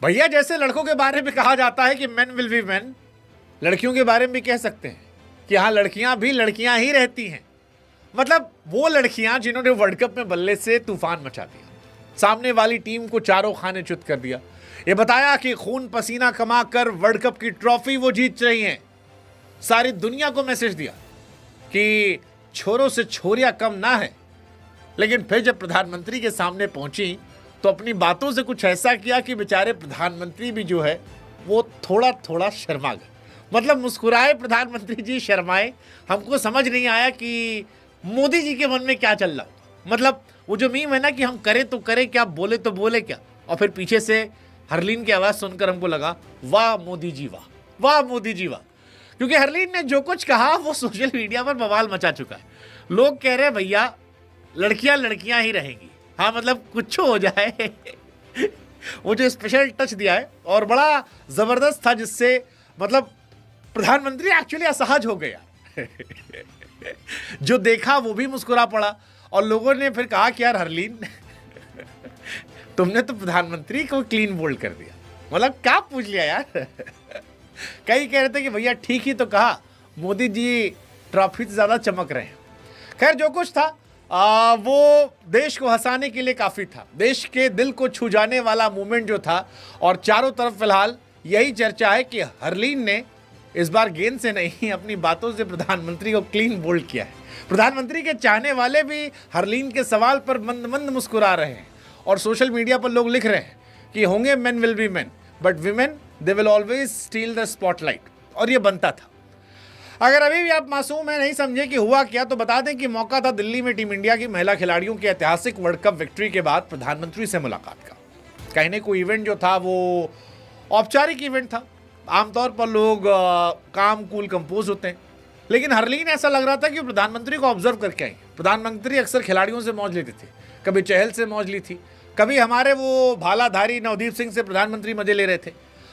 भैया जैसे लड़कों के बारे में कहा जाता है कि मेन विल बी मेन, लड़कियों के बारे में भी कह सकते हैं कि हाँ लड़कियां भी लड़कियां ही रहती हैं। मतलब वो लड़कियां जिन्होंने वर्ल्ड कप में बल्ले से तूफान मचा दिया, सामने वाली टीम को चारों खाने च्युत कर दिया, ये बताया कि खून पसीना कमा कर वर्ल्ड कप की ट्रॉफी वो जीत रही हैं, सारी दुनिया को मैसेज दिया कि छोरों से छोरियां कम ना है। लेकिन फिर जब प्रधानमंत्री के सामने पहुंची तो अपनी बातों से कुछ ऐसा किया कि बेचारे प्रधानमंत्री भी जो है वो थोड़ा थोड़ा शर्मा गए। मतलब मुस्कुराए प्रधानमंत्री जी, शर्माए। हमको समझ नहीं आया कि मोदी जी के मन में क्या चल रहा। मतलब वो जो मीम है ना कि हम करें तो करें क्या, बोले तो बोले क्या, और फिर पीछे से हरलीन की आवाज़ सुनकर हमको लगा वाह मोदी जी वाह, वाह मोदी जी वाह। क्योंकि हरलीन ने जो कुछ कहा वो सोशल मीडिया पर बवाल मचा चुका है। लोग कह रहे हैं भैया लड़कियां लड़कियां ही रहेंगी। हाँ मतलब कुछ हो जाए वो जो स्पेशल टच दिया है और बड़ा जबरदस्त था, जिससे मतलब प्रधानमंत्री एक्चुअली असहज हो गया जो देखा वो भी मुस्कुरा पड़ा। और लोगों ने फिर कहा कि यार हरलीन तुमने तो प्रधानमंत्री को क्लीन बोल्ड कर दिया, मतलब क्या पूछ लिया यार कई कह रहे थे कि भैया ठीक ही तो कहा, मोदी जी ट्रॉफी से ज्यादा चमक रहे हैं। खैर जो कुछ था वो देश को हंसाने के लिए काफ़ी था, देश के दिल को छू जाने वाला मूवमेंट जो था। और चारों तरफ फिलहाल यही चर्चा है कि हरलीन ने इस बार गेंद से नहीं अपनी बातों से प्रधानमंत्री को क्लीन बोल्ड किया है। प्रधानमंत्री के चाहने वाले भी हरलीन के सवाल पर मंद मंद मुस्कुरा रहे हैं और सोशल मीडिया पर लोग लिख रहे हैं कि होंगे men will be men but women they will always steel the spotlight. और ये बनता था। अगर अभी भी आप मासूम है, नहीं समझे कि हुआ क्या, तो बता दें कि मौका था दिल्ली में टीम इंडिया की महिला खिलाड़ियों की ऐतिहासिक वर्ल्ड कप विक्ट्री के बाद प्रधानमंत्री से मुलाकात का। कहने को इवेंट जो था वो औपचारिक इवेंट था। आमतौर पर लोग काम कूल कंपोज होते हैं, लेकिन हरलीन ऐसा लग रहा था कि प्रधानमंत्री को ऑब्जर्व करके आई। प्रधानमंत्री अक्सर खिलाड़ियों से मौज लेते थे, कभी चहल से मौज ली थी, कभी हमारे वो भालाधारी नवदीप सिंह से प्रधानमंत्री मजे ले रहे थे।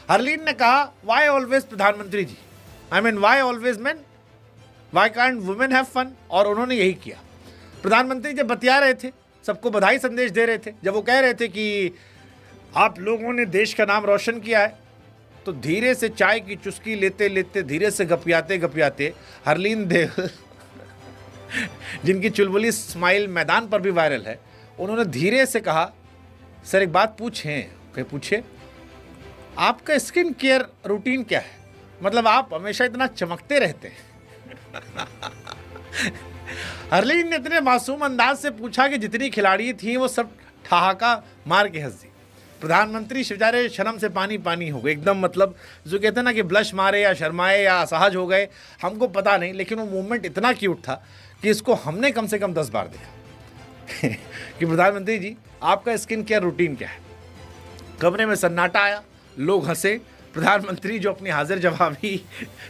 हरलीन ने कहा वाई ऑलवेज प्रधानमंत्री ji, I mean why always man, why can't women have fun. और उन्होंने यही किया। प्रधानमंत्री जब बतिया रहे थे, सबको बधाई संदेश दे रहे थे, जब वो कह रहे थे कि आप लोगों ने देश का नाम रोशन किया है, तो धीरे से चाय की चुस्की लेते लेते, धीरे से गपियाते गपियाते हरलीन देव जिनकी चुलबुली स्माइल मैदान पर भी वायरल है, उन्होंने धीरे से कहा सर एक बात पूछें। कहे पूछे, आपका स्किन केयर रूटीन क्या है, मतलब आप हमेशा इतना चमकते रहते हैं हरलीन ने इतने मासूम अंदाज से पूछा कि जितनी खिलाड़ी थी वो सब ठहाका मार के हंस दी। प्रधानमंत्री बेचारे शर्म से पानी पानी हो गए एकदम। मतलब जो कहते हैं ना कि ब्लश मारे या शर्माए या असहज हो गए, हमको पता नहीं, लेकिन वो मूवमेंट इतना क्यूट था कि इसको हमने कम से कम 10 बार देखा कि प्रधानमंत्री जी आपका स्किन केयर रूटीन क्या है। कमरे में सन्नाटा आया, लोग हंसे। प्रधानमंत्री जो अपनी हाजिर जवाबी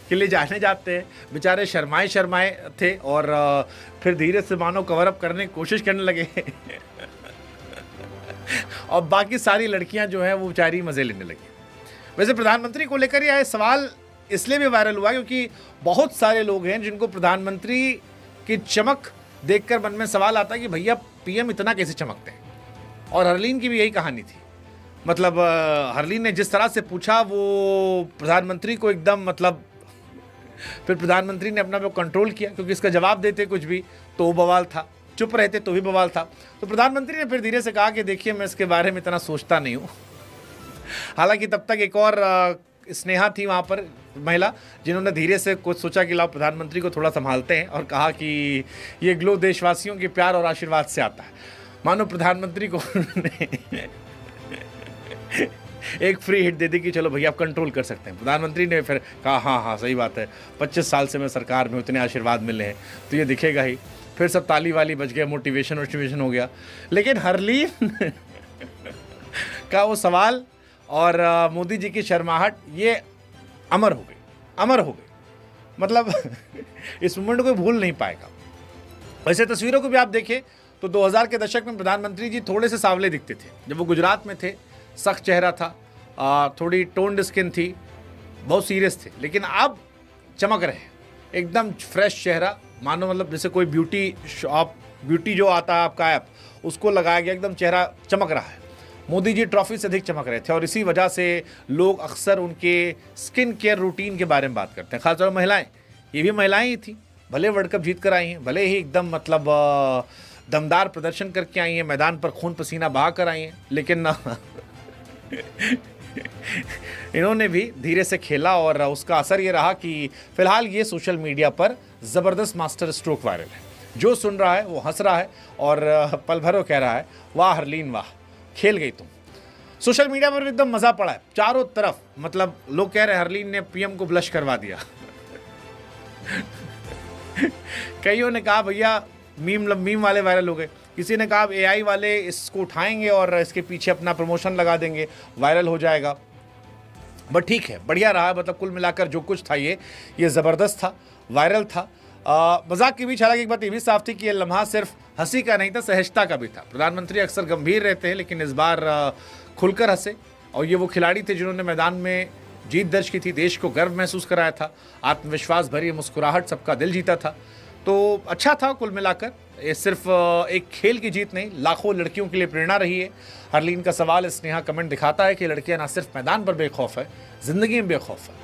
के लिए जाने जाते हैं, बेचारे शर्माए शर्माए थे और फिर धीरे से मानो कवर अप करने की कोशिश करने लगे और बाकी सारी लड़कियां जो हैं वो बेचारी मज़े लेने लगी। वैसे प्रधानमंत्री को लेकर यह सवाल इसलिए भी वायरल हुआ क्योंकि बहुत सारे लोग हैं जिनको प्रधानमंत्री की चमक देखकर मन में सवाल आता है कि भैया पीएम इतना कैसे चमकते हैं। और हरलीन की भी यही कहानी थी। मतलब हरलीन ने जिस तरह से पूछा वो प्रधानमंत्री को एकदम, मतलब फिर प्रधानमंत्री ने अपना वो कंट्रोल किया क्योंकि इसका जवाब देते कुछ भी तो वो बवाल था, चुप रहते तो भी बवाल था। तो प्रधानमंत्री ने फिर धीरे से कहा कि देखिए मैं इसके बारे में इतना सोचता नहीं हूँ। हालांकि तब तक एक और स्नेहा थी वहाँ पर महिला, जिन्होंने धीरे से कुछ सोचा कि लाओ प्रधानमंत्री को थोड़ा संभालते हैं, और कहा कि ये ग्लो देशवासियों के प्यार और आशीर्वाद से आता है। मानो प्रधानमंत्री को एक फ्री हिट दे दी कि चलो भैया आप कंट्रोल कर सकते हैं। प्रधानमंत्री ने फिर कहा हाँ हाँ सही बात है, 25 साल से मैं सरकार में, उतने आशीर्वाद मिले हैं तो ये दिखेगा ही। फिर सब ताली वाली बज गया, मोटिवेशन हो गया। लेकिन हरलीन का वो सवाल और मोदी जी की शर्माहट ये अमर हो गई। मतलब इस मोमेंट को भूल नहीं पाएगा। वैसे तस्वीरों को भी आप देखें तो 2000 के दशक में प्रधानमंत्री जी थोड़े से सांवले दिखते थे। जब वो गुजरात में थे सख्त चेहरा था, थोड़ी टोन्ड स्किन थी, बहुत सीरियस थे। लेकिन अब चमक रहे हैं, एकदम फ्रेश चेहरा, मानो मतलब जैसे कोई ब्यूटी जो आता है आपका ऐप, उसको लगाया गया, एकदम चेहरा चमक रहा है। मोदी जी ट्रॉफी से अधिक चमक रहे थे और इसी वजह से लोग अक्सर उनके स्किन केयर रूटीन के बारे में बात करते हैं, खासतौर महिलाएं। ये भी महिलाएं ही थी, भले वर्ल्ड कप जीत कर आई हैं, भले ही एकदम मतलब दमदार प्रदर्शन करके आई हैं, मैदान पर खून पसीना बहा कर आई हैं, लेकिन इन्होंने भी धीरे से खेला और उसका असर ये रहा कि फिलहाल ये सोशल मीडिया पर ज़बरदस्त मास्टर स्ट्रोक वायरल है। जो सुन रहा है वो हंस रहा है और पल भर कह रहा है, वाह हरलीन वाह, खेल गई तुम। सोशल मीडिया पर एकदम मज़ा पड़ा है चारों तरफ, मतलब लोग कह रहे हैं हरलीन ने पीएम को ब्लश करवा दिया। कईयों ने कहा भैया मीम वाले वायरल हो गए, किसी ने कहा अब एआई वाले इसको उठाएंगे और इसके पीछे अपना प्रमोशन लगा देंगे, वायरल हो जाएगा। बट ठीक है, बढ़िया रहा, मतलब कुल मिलाकर जो कुछ था ये ज़बरदस्त था, वायरल था। मजाक के बीच हालांकि एक बात ये भी साफ थी कि ये लम्हा सिर्फ हंसी का नहीं था, सहजता का भी था। प्रधानमंत्री अक्सर गंभीर रहते हैं, लेकिन इस बार खुलकर हंसे और ये वो खिलाड़ी थे जिन्होंने मैदान में जीत दर्ज की थी, देश को गर्व महसूस कराया था, आत्मविश्वास भरी मुस्कुराहट सबका दिल जीता था। तो अच्छा था कुल मिलाकर। ये सिर्फ एक खेल की जीत नहीं, लाखों लड़कियों के लिए प्रेरणा रही है। हरलीन का सवाल स्नेहा कमेंट दिखाता है कि लड़कियां ना सिर्फ मैदान पर बेखौफ है, जिंदगी में बेखौफ है,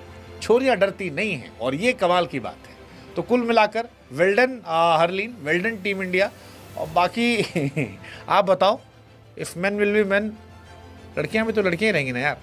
छोरियां डरती नहीं हैं, और ये कमाल की बात है। तो कुल मिलाकर well done Harleen, well done team India. और बाकी आप बताओ, if man will be man, लड़कियां भी तो लड़कियां ही रहेंगी ना यार।